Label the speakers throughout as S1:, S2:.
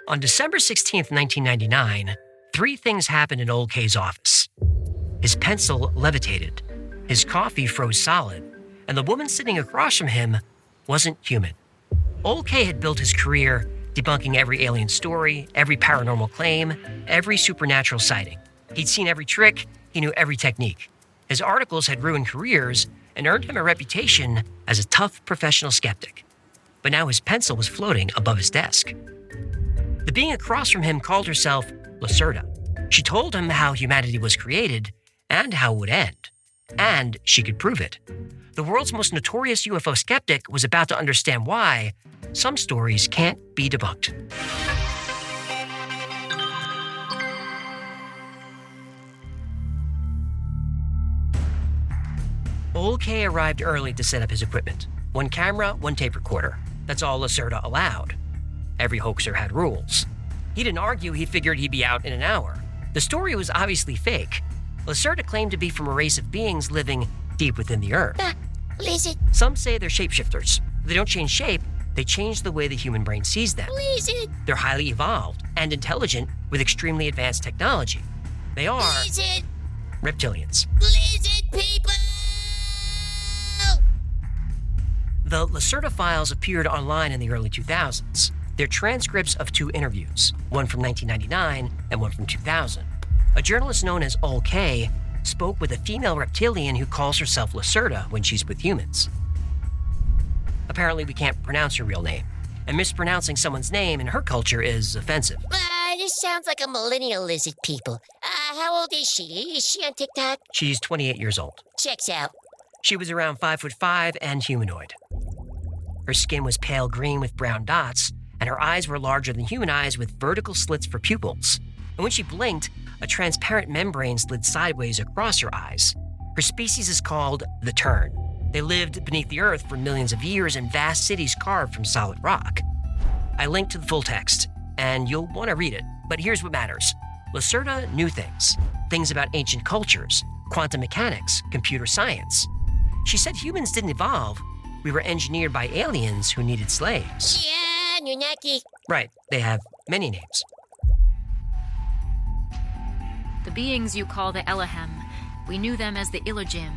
S1: On December 16th, 1999, three things happened in Ole K's office. His pencil levitated, his coffee froze solid, and the woman sitting across from him wasn't human. Ole K had built his career debunking every alien story, every paranormal claim, every supernatural sighting. He'd seen every trick, he knew every technique. His articles had ruined careers and earned him a reputation as a tough professional skeptic. But now his pencil was floating above his desk. The being across from him called herself Lacerta. She told him how humanity was created and how it would end. And she could prove it. The world's most notorious UFO skeptic was about to understand why some stories can't be debunked. Ole K arrived early to set up his equipment. One camera, one tape recorder. That's all Lacerta allowed. Every hoaxer had rules. He didn't argue, he figured he'd be out in an hour. The story was obviously fake. Lacerta claimed to be from a race of beings living deep within the earth.
S2: What is it?
S1: Some say they're shapeshifters. They don't change shape, they change the way the human brain sees them.
S2: What is it?
S1: They're highly evolved and intelligent with extremely advanced technology. They are
S2: Lizard!
S1: reptilians.
S2: Lizard people!
S1: The Lacerta files appeared online in the early 2000s. They're transcripts of two interviews, one from 1999 and one from 2000. A journalist known as Ole K spoke with a female reptilian who calls herself Lacerta when she's with humans. Apparently, we can't pronounce her real name, and mispronouncing someone's name in her culture is offensive.
S2: This sounds like a millennial lizard people. How old is she? Is she on TikTok?
S1: She's 28 years old.
S2: Checks out.
S1: She was around 5'5" and humanoid. Her skin was pale green with brown dots, and her eyes were larger than human eyes with vertical slits for pupils. And when she blinked, a transparent membrane slid sideways across her eyes. Her species is called the Tern. They lived beneath the earth for millions of years in vast cities carved from solid rock. I linked to the full text, and you'll want to read it, but here's what matters. Lacerta knew things about ancient cultures, quantum mechanics, computer science. She said humans didn't evolve. We were engineered by aliens who needed slaves.
S2: Yeah, Nunaki.
S1: Right, they have many names.
S3: The beings you call the Elohim, we knew them as the Illogim.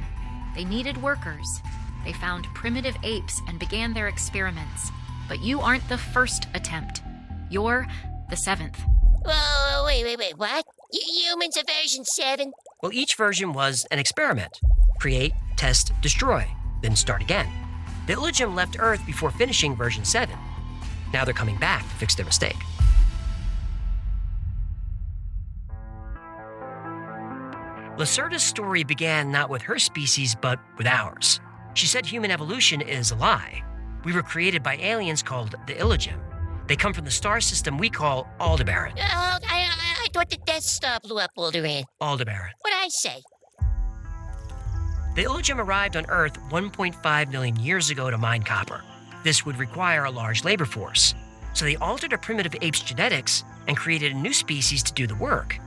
S3: They needed workers. They found primitive apes and began their experiments. But you aren't the first attempt. You're the seventh.
S2: Whoa, wait, what? Humans are version 7?
S1: Well, each version was an experiment. Create, test, destroy, then start again. The Illogim left Earth before finishing version 7. Now they're coming back to fix their mistake. Lacerta's story began not with her species, but with ours. She said human evolution is a lie. We were created by aliens called the Illogim. They come from the star system we call Aldebaran.
S2: I thought the Death Star blew up Alderaan.
S1: Aldebaran.
S2: What'd I say?
S1: The Illogim arrived on Earth 1.5 million years ago to mine copper. This would require a large labor force. So they altered a primitive ape's genetics and created a new species to do the work.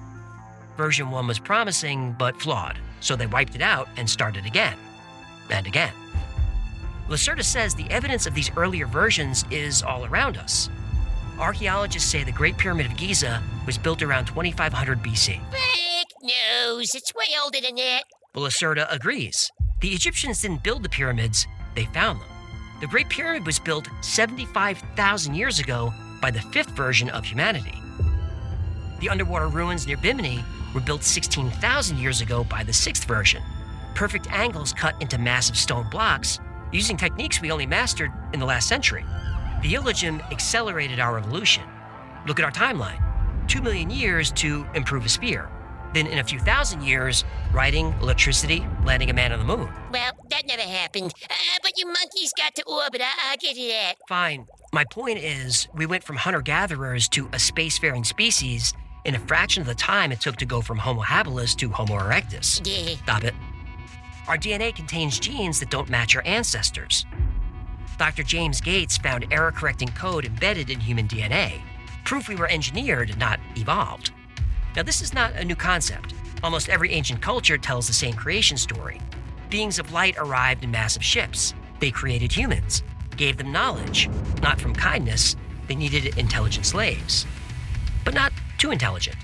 S1: Version 1 was promising, but flawed, so they wiped it out and started again. And again. Lacerta says the evidence of these earlier versions is all around us. Archaeologists say the Great Pyramid of Giza was built around 2500 BC.
S2: Fake news. It's way older than that.
S1: Well, Lacerta agrees. The Egyptians didn't build the pyramids, they found them. The Great Pyramid was built 75,000 years ago by the fifth version of humanity. The underwater ruins near Bimini were built 16,000 years ago by the sixth version. Perfect angles cut into massive stone blocks using techniques we only mastered in the last century. The Illogim accelerated our evolution. Look at our timeline. 2 million years to improve a spear. Then in a few thousand years, writing, electricity, landing a man on the moon.
S2: Well, that never happened. But you monkeys got to orbit. I'll give you that.
S1: Fine. My point is, we went from hunter-gatherers to a spacefaring species in a fraction of the time it took to go from Homo habilis to Homo erectus.
S2: Yeah.
S1: Stop it. Our DNA contains genes that don't match our ancestors. Dr. James Gates found error-correcting code embedded in human DNA. Proof we were engineered, not evolved. Now, this is not a new concept. Almost every ancient culture tells the same creation story. Beings of light arrived in massive ships. They created humans, gave them knowledge. Not from kindness, they needed intelligent slaves. but not too intelligent.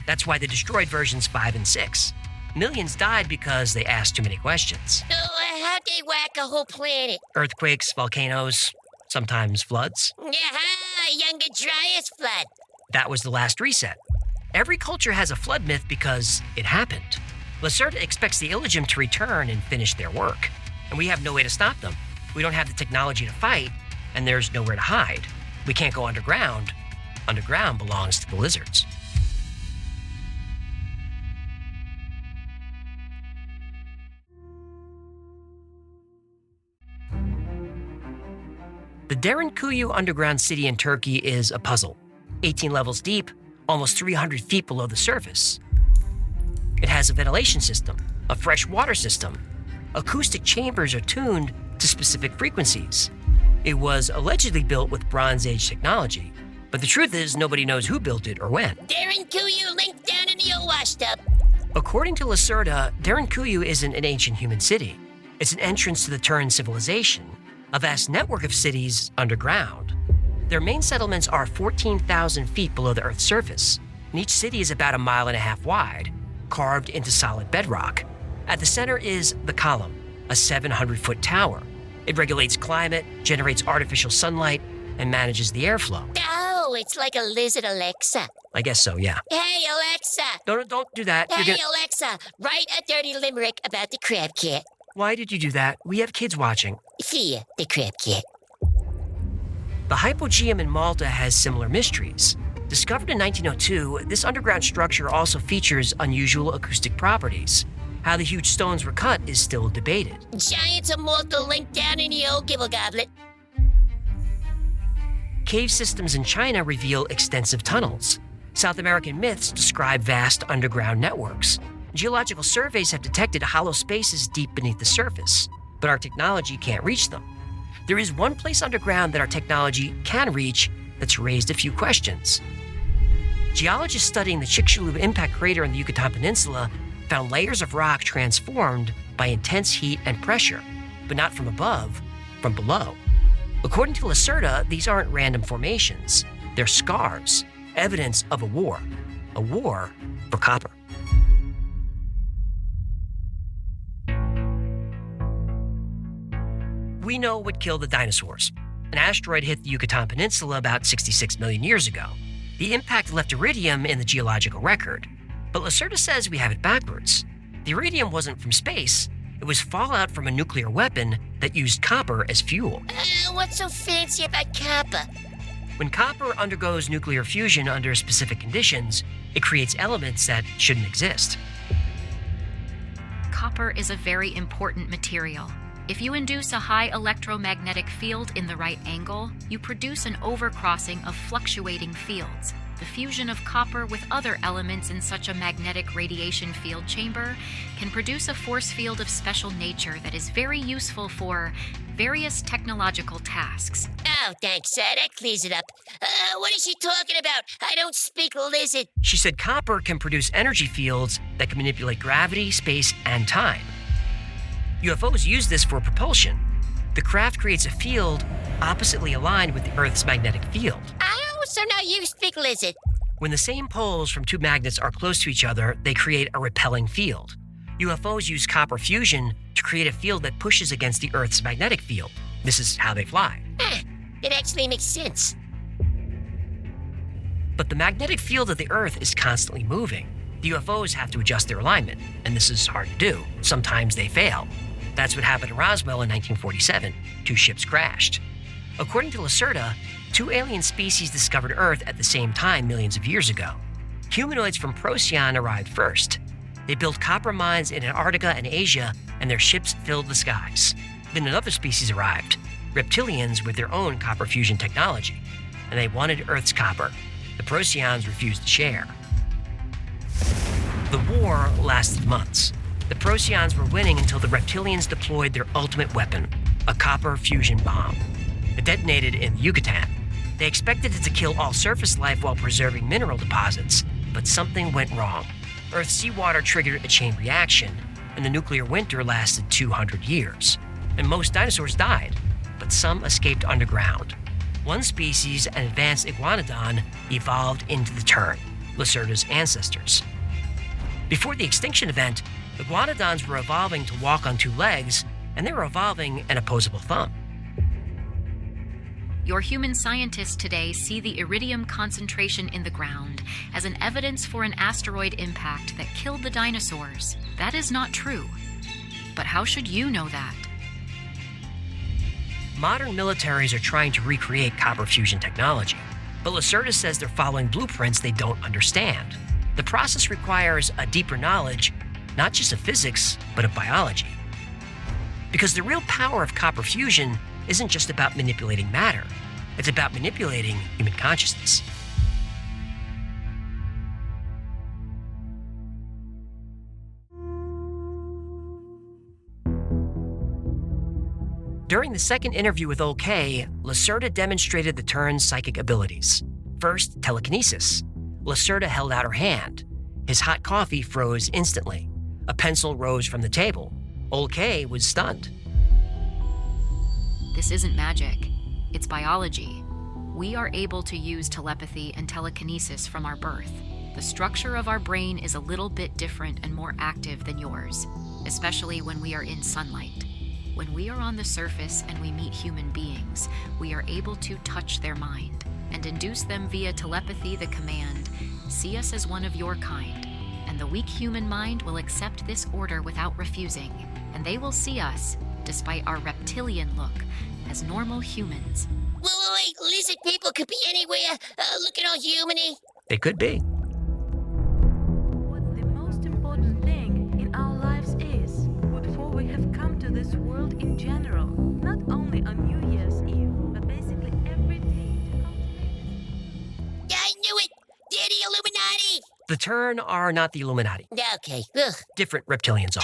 S1: That's why they destroyed versions 5 and 6. Millions died because they asked too many questions.
S2: How'd they whack a whole planet?
S1: Earthquakes, volcanoes, sometimes floods.
S2: Younger Dryas flood.
S1: That was the last reset. Every culture has a flood myth because it happened. Lacerta expects the Illogym to return and finish their work. And we have no way to stop them. We don't have the technology to fight, and there's nowhere to hide. We can't go underground. Underground belongs to the lizards. The Derinkuyu underground city in Turkey is a puzzle. 18 levels deep, almost 300 feet below the surface. It has a ventilation system, a fresh water system. Acoustic chambers are tuned to specific frequencies. It was allegedly built with Bronze Age technology, but the truth is nobody knows who built it or when.
S2: Derinkuyu linked down in the old washtub.
S1: According to Lacerta, Derinkuyu isn't an ancient human city. It's an entrance to the Turan civilization, a vast network of cities underground. Their main settlements are 14,000 feet below the Earth's surface, and each city is about 1.5 miles wide, carved into solid bedrock. At the center is the Column, a 700-foot tower. It regulates climate, generates artificial sunlight, and manages the airflow.
S2: Oh, it's like a lizard Alexa.
S1: I guess so, yeah.
S2: Hey, Alexa.
S1: Don't do that.
S2: Hey, Alexa, write a dirty limerick about the crab cat.
S1: Why did you do that? We have kids watching.
S2: Fear the crab cat.
S1: The hypogeum in Malta has similar mysteries. Discovered in 1902, this underground structure also features unusual acoustic properties. How the huge stones were cut is still debated.
S2: Giants of Malta linked down in the old gibble goblet.
S1: Cave systems in China reveal extensive tunnels. South American myths describe vast underground networks. Geological surveys have detected hollow spaces deep beneath the surface, but our technology can't reach them. There is one place underground that our technology can reach that's raised a few questions. Geologists studying the Chicxulub impact crater in the Yucatan Peninsula found layers of rock transformed by intense heat and pressure, but not from above, from below. According to Lacerta, these aren't random formations. They're scars, evidence of a war for copper. We know what killed the dinosaurs. An asteroid hit the Yucatan Peninsula about 66 million years ago. The impact left iridium in the geological record. But Lacerta says we have it backwards. The iridium wasn't from space. It was fallout from a nuclear weapon that used copper as fuel.
S2: What's so fancy about copper?
S1: When copper undergoes nuclear fusion under specific conditions, it creates elements that shouldn't exist.
S3: Copper is a very important material. If you induce a high electromagnetic field in the right angle, you produce an overcrossing of fluctuating fields. The fusion of copper with other elements in such a magnetic radiation field chamber can produce a force field of special nature that is very useful for various technological tasks.
S2: Oh, thanks, that clears it up. What is she talking about? I don't speak lizard.
S1: She said copper can produce energy fields that can manipulate gravity, space, and time. UFOs use this for propulsion. The craft creates a field oppositely aligned with the Earth's magnetic field.
S2: Oh, so now you speak lizard.
S1: When the same poles from two magnets are close to each other, they create a repelling field. UFOs use copper fusion to create a field that pushes against the Earth's magnetic field. This is how they fly.
S2: It actually makes sense.
S1: But the magnetic field of the Earth is constantly moving. The UFOs have to adjust their alignment, and this is hard to do. Sometimes they fail. That's what happened in Roswell in 1947. 2 ships crashed. According to Lacerta, 2 alien species discovered Earth at the same time millions of years ago. Humanoids from Procyon arrived first. They built copper mines in Antarctica and Asia, and their ships filled the skies. Then another species arrived, reptilians with their own copper fusion technology, and they wanted Earth's copper. The Procyons refused to share. The war lasted months. The Procyons were winning until the reptilians deployed their ultimate weapon, a copper fusion bomb. It detonated in the Yucatan. They expected it to kill all surface life while preserving mineral deposits, but something went wrong. Earth's seawater triggered a chain reaction, and the nuclear winter lasted 200 years. And most dinosaurs died, but some escaped underground. One species, an advanced iguanodon, evolved into the tern, Lacerta's ancestors. Before the extinction event, iguanodons were evolving to walk on two legs, and they were evolving an opposable thumb.
S3: Your human scientists today see the iridium concentration in the ground as an evidence for an asteroid impact that killed the dinosaurs. That is not true. But how should you know that?
S1: Modern militaries are trying to recreate copper fusion technology, but Lacerta says they're following blueprints they don't understand. The process requires a deeper knowledge, not just of physics, but of biology. Because the real power of copper fusion isn't just about manipulating matter, it's about manipulating human consciousness. During the second interview with Ole K, Lacerta demonstrated the tern's psychic abilities. First, telekinesis. Lacerta held out her hand. His hot coffee froze instantly. A pencil rose from the table. Ole K was stunned.
S3: This isn't magic. It's biology. We are able to use telepathy and telekinesis from our birth. The structure of our brain is a little bit different and more active than yours, especially when we are in sunlight. When we are on the surface and we meet human beings, we are able to touch their mind and induce them via telepathy the command, "See us as one of your kind," and the weak human mind will accept this order without refusing, and they will see us, despite our reptilian look, as normal humans.
S2: Wait, lizard people could be anywhere, looking all human-y.
S1: They could be.
S4: What the most important thing in our lives is, before we have come to this world in general, not only on New Year's Eve, but basically every day to cultivate
S2: I knew it! They're the Illuminati!
S1: The tern are not the Illuminati.
S2: Okay, ugh.
S1: Different reptilians are.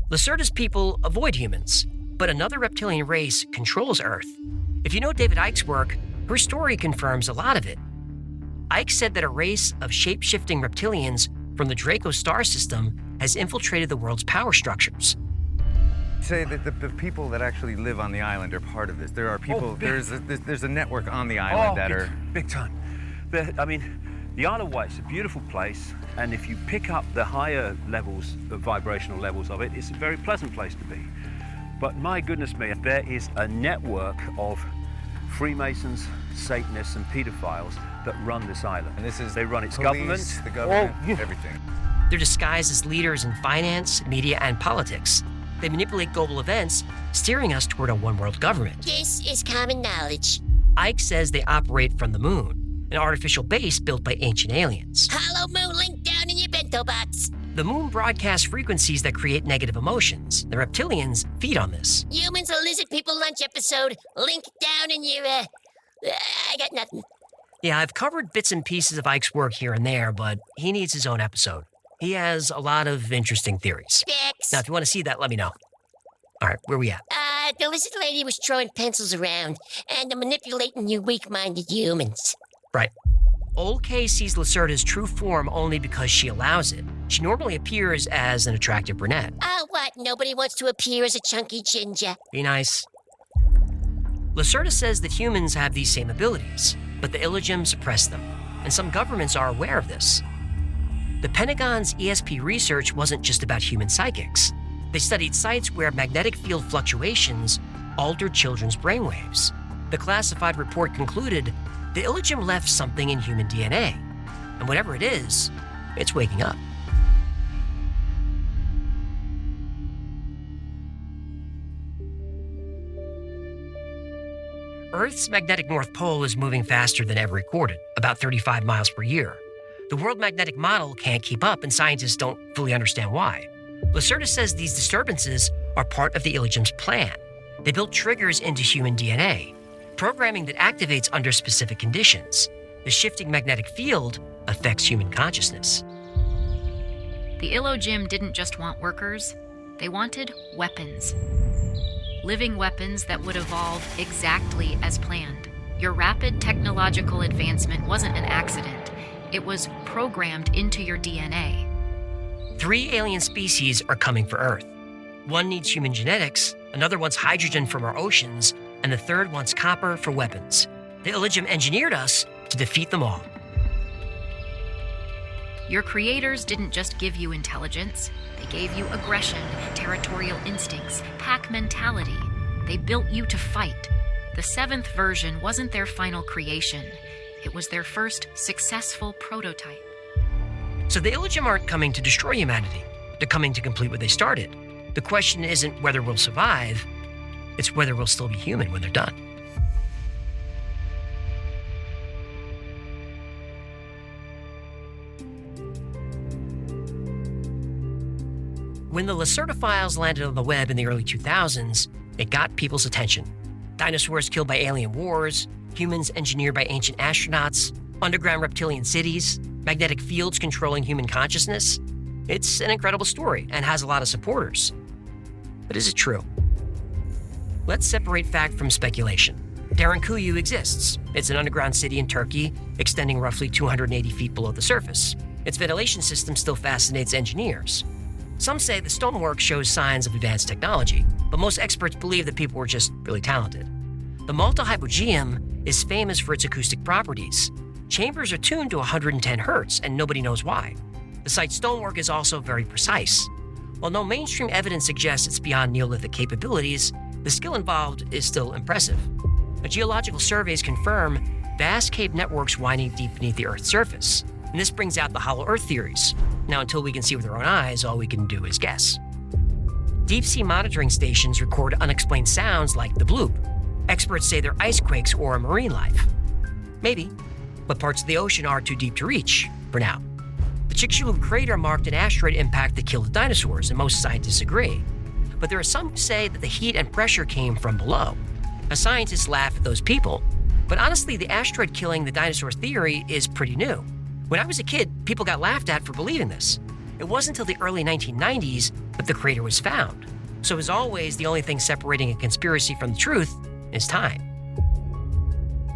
S1: Lacerta's people avoid humans, but another reptilian race controls Earth. If you know David Icke's work, her story confirms a lot of it. Icke said that a race of shape-shifting reptilians from the Draco star system has infiltrated the world's power structures.
S5: Say that the people that actually live on the island are part of this. There are people, there's a network on the island that are...
S6: Big time. The Isle of Wight is a beautiful place, and if you pick up the higher levels, the vibrational levels of it, it's a very pleasant place to be. But my goodness me, there is a network of Freemasons, Satanists, and pedophiles that run this island.
S5: And this is
S6: they run its
S5: police, the government, everything.
S1: They're disguised as leaders in finance, media, and politics. They manipulate global events, steering us toward a one-world government.
S2: This is common knowledge.
S1: Icke says they operate from the moon, an artificial base built by ancient aliens.
S2: Hollow moon link down in your bento box.
S1: The moon broadcasts frequencies that create negative emotions. The reptilians feed on this.
S2: Humans or lizard people lunch episode. Link down in your, I got nothing.
S1: Yeah, I've covered bits and pieces of Icke's work here and there, but he needs his own episode. He has a lot of interesting theories.
S2: Fix.
S1: Now, if you want to see that, let me know. All right, where we at?
S2: The lizard lady was throwing pencils around and manipulating you weak-minded humans.
S1: Right. Ole K sees Lacerta's true form only because she allows it. She normally appears as an attractive brunette.
S2: Oh, what? Nobody wants to appear as a chunky ginger.
S1: Be nice. Lacerta says that humans have these same abilities, but the Illogym suppress them, and some governments are aware of this. The Pentagon's ESP research wasn't just about human psychics. They studied sites where magnetic field fluctuations altered children's brainwaves. The classified report concluded the Illogym left something in human DNA, and whatever it is, it's waking up. Earth's magnetic North Pole is moving faster than ever recorded, about 35 miles per year. The world magnetic model can't keep up, and scientists don't fully understand why. Lacerta says these disturbances are part of the Illogym's plan. They built triggers into human DNA, programming that activates under specific conditions. The shifting magnetic field affects human consciousness.
S3: The Illogym didn't just want workers, they wanted weapons. Living weapons that would evolve exactly as planned. Your rapid technological advancement wasn't an accident. It was programmed into your DNA.
S1: 3 alien species are coming for Earth. One needs human genetics, another wants hydrogen from our oceans, and the third wants copper for weapons. The Illigium engineered us to defeat them all.
S3: Your creators didn't just give you intelligence, they gave you aggression, territorial instincts, pack mentality. They built you to fight. The 7th version wasn't their final creation. It was their first successful prototype.
S1: So the Illigium aren't coming to destroy humanity. They're coming to complete what they started. The question isn't whether we'll survive, it's whether we'll still be human when they're done. When the Lacerta files landed on the web in the early 2000s, it got people's attention. Dinosaurs killed by alien wars, humans engineered by ancient astronauts, underground reptilian cities, magnetic fields controlling human consciousness. It's an incredible story and has a lot of supporters. But is it true? Let's separate fact from speculation. Derinkuyu exists. It's an underground city in Turkey, extending roughly 280 feet below the surface. Its ventilation system still fascinates engineers. Some say the stonework shows signs of advanced technology, but most experts believe that people were just really talented. The Malta Hypogeum is famous for its acoustic properties. Chambers are tuned to 110 hertz, and nobody knows why. The site's stonework is also very precise. While no mainstream evidence suggests it's beyond Neolithic capabilities, the skill involved is still impressive. Geological surveys confirm vast cave networks winding deep beneath the Earth's surface. And this brings out the hollow Earth theories. Now, until we can see with our own eyes, all we can do is guess. Deep-sea monitoring stations record unexplained sounds like the bloop. Experts say they're ice quakes or marine life. Maybe, but parts of the ocean are too deep to reach, for now. The Chicxulub crater marked an asteroid impact that killed the dinosaurs, and most scientists agree. But there are some who say that the heat and pressure came from below. Now, scientists laugh at those people, but honestly, the asteroid killing the dinosaur theory is pretty new. When I was a kid, people got laughed at for believing this. It wasn't until the early 1990s that the crater was found. So as always, the only thing separating a conspiracy from the truth is time.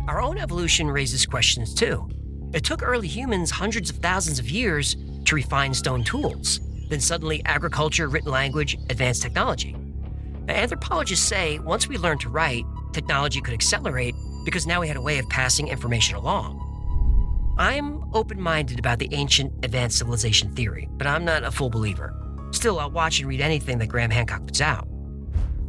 S1: Our own evolution raises questions too. It took early humans hundreds of thousands of years to refine stone tools. Then suddenly agriculture, written language, advanced technology. Now, anthropologists say once we learned to write, technology could accelerate because now we had a way of passing information along. I'm open-minded about the ancient advanced civilization theory, but I'm not a full believer. Still, I'll watch and read anything that Graham Hancock puts out.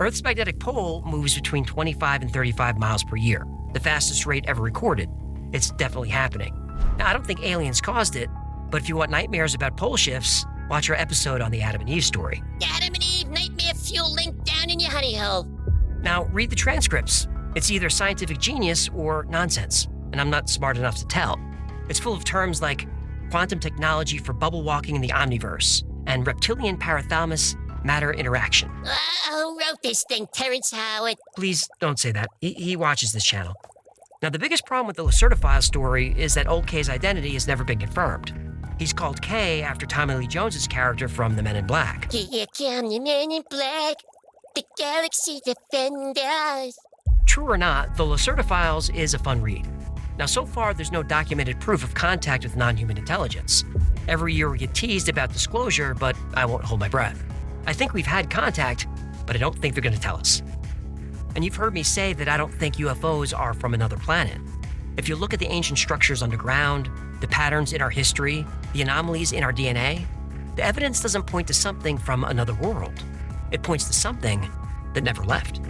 S1: Earth's magnetic pole moves between 25 and 35 miles per year, the fastest rate ever recorded. It's definitely happening. Now, I don't think aliens caused it, but if you want nightmares about pole shifts, watch our episode on the Adam and Eve story.
S2: Adam and Eve nightmare fuel link down in your honey hole.
S1: Now, read the transcripts. It's either scientific genius or nonsense, and I'm not smart enough to tell. It's full of terms like quantum technology for bubble walking in the omniverse and reptilian parathalamus matter interaction.
S2: Who wrote this thing, Terrence Howard?
S1: Please don't say that. He watches this channel. Now, the biggest problem with the Lacerta file story is that Ole K's identity has never been confirmed. He's called K after Tommy Lee Jones's character from The Men in Black.
S2: Here come the Men in Black, the Galaxy Defenders.
S1: True or not, the Lacerta files is a fun read. Now, so far, there's no documented proof of contact with non-human intelligence. Every year we get teased about disclosure, but I won't hold my breath. I think we've had contact, but I don't think they're going to tell us. And you've heard me say that I don't think UFOs are from another planet. If you look at the ancient structures underground, the patterns in our history, the anomalies in our DNA, the evidence doesn't point to something from another world. It points to something that never left.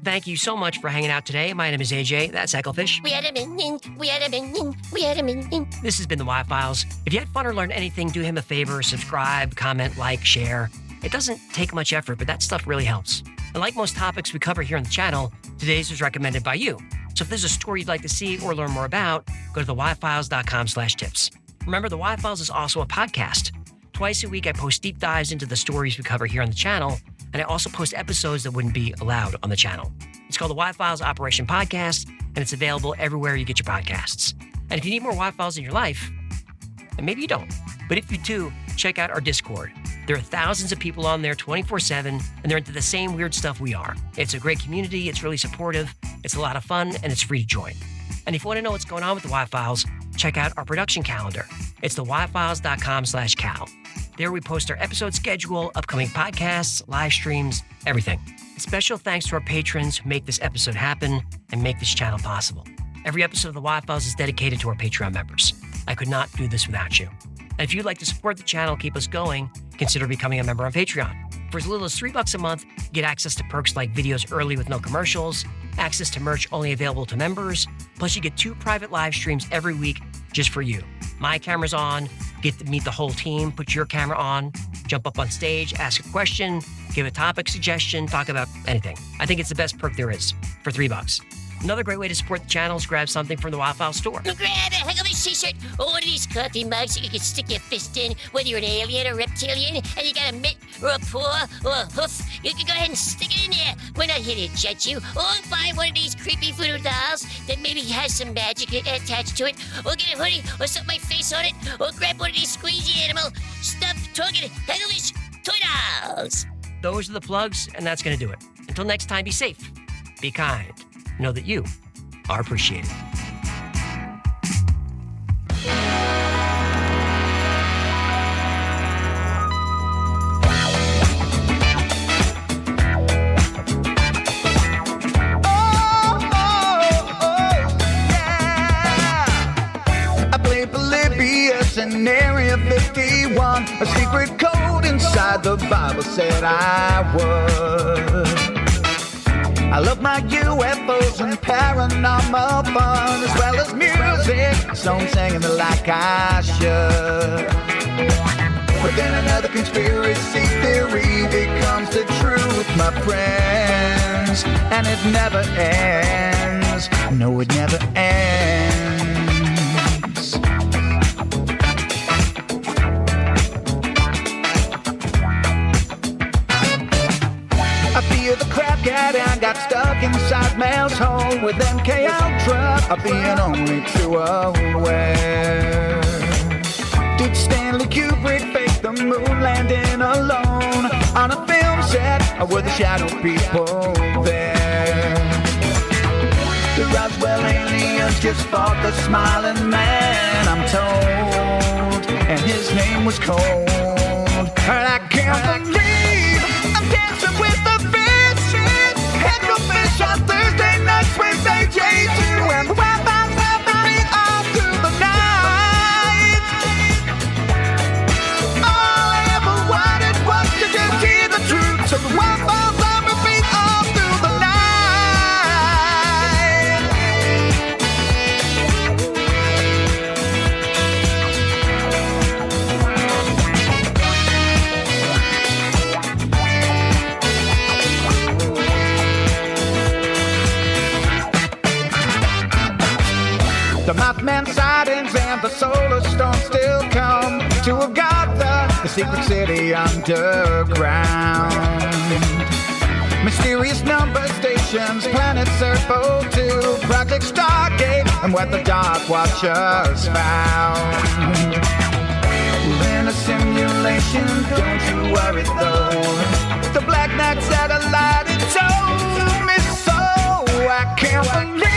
S1: Thank you so much for hanging out today. My name is AJ. That's Egglefish.
S2: We had a minion.
S1: This has been the Y-Files. If you had fun or learned anything, do him a favor, subscribe, comment, like, share. It doesn't take much effort, but that stuff really helps. And like most topics we cover here on the channel, today's was recommended by you. So if there's a story you'd like to see or learn more about, go to theyfiles.com/tips. Remember, the Y-Files is also a podcast. Twice a week, I post deep dives into the stories we cover here on the channel, and I also post episodes that wouldn't be allowed on the channel. It's called the Y-Files Operation Podcast, and it's available everywhere you get your podcasts. And if you need more Y-Files in your life, and maybe you don't, but if you do, check out our Discord. There are thousands of people on there 24/7, and they're into the same weird stuff we are. It's a great community, it's really supportive, it's a lot of fun, and it's free to join. And if you want to know what's going on with the Y-Files, check out our production calendar. It's theyfiles.com/cal. There we post our episode schedule, upcoming podcasts, live streams, everything. Special thanks to our patrons who make this episode happen and make this channel possible. Every episode of The Wild Files is dedicated to our Patreon members. I could not do this without you. And if you'd like to support the channel, keep us going, consider becoming a member on Patreon. For as little as $3 a month, you get access to perks like videos early with no commercials, access to merch only available to members, plus you get 2 private live streams every week just for you. My camera's on, get to meet the whole team, put your camera on, jump up on stage, ask a question, give a topic suggestion, talk about anything. I think it's the best perk there is for $3. Another great way to support the channel is grab something from the Wild Files store.
S2: Grab a Hecklefish t-shirt or one of these coffee mugs so you can stick your fist in, whether you're an alien or reptilian, and you got a mitt or a paw or a hoof, you can go ahead and stick it in there. We're not here to judge you. Or buy one of these creepy voodoo dolls that maybe has some magic attached to it, or get a hoodie or something my face on it, or grab one of these squeezy animal stuffed talking Hecklefish toy dolls.
S1: Those are the plugs, and that's going to do it. Until next time, be safe, be kind. Know that you are appreciated.
S7: I played Polybius in Area 51. A secret code inside the Bible said I would. I love my UFOs and paranormal fun, as well as music, so I'm singing it like I should. But then another conspiracy theory becomes the truth, my friends, and it never ends. No, it never ends. I fear the crap cat and got stuck inside Mel's hole with MK Ultra being only too aware. Did Stanley Kubrick fake the moon landing alone on a film set, or were the shadow people there? The Roswell aliens just fought the smiling man, I'm told, and his name was Cold. And I can't believe I'm dancing with the Hecklefish on Thursday nights with AJ2 and the Wi-Fi's happening all through the night. All I ever wanted was to just hear the truth, so the Wi-Fi's on repeat all through the night. The Mothman sightings and the solar storm still come to Agatha, the secret city underground. Mysterious number stations, planet Serpo 2, Project Stargate, and what the Dark Watchers found. We're in a simulation, don't you worry though. The Black Knight satellite, it told me so. I can't believe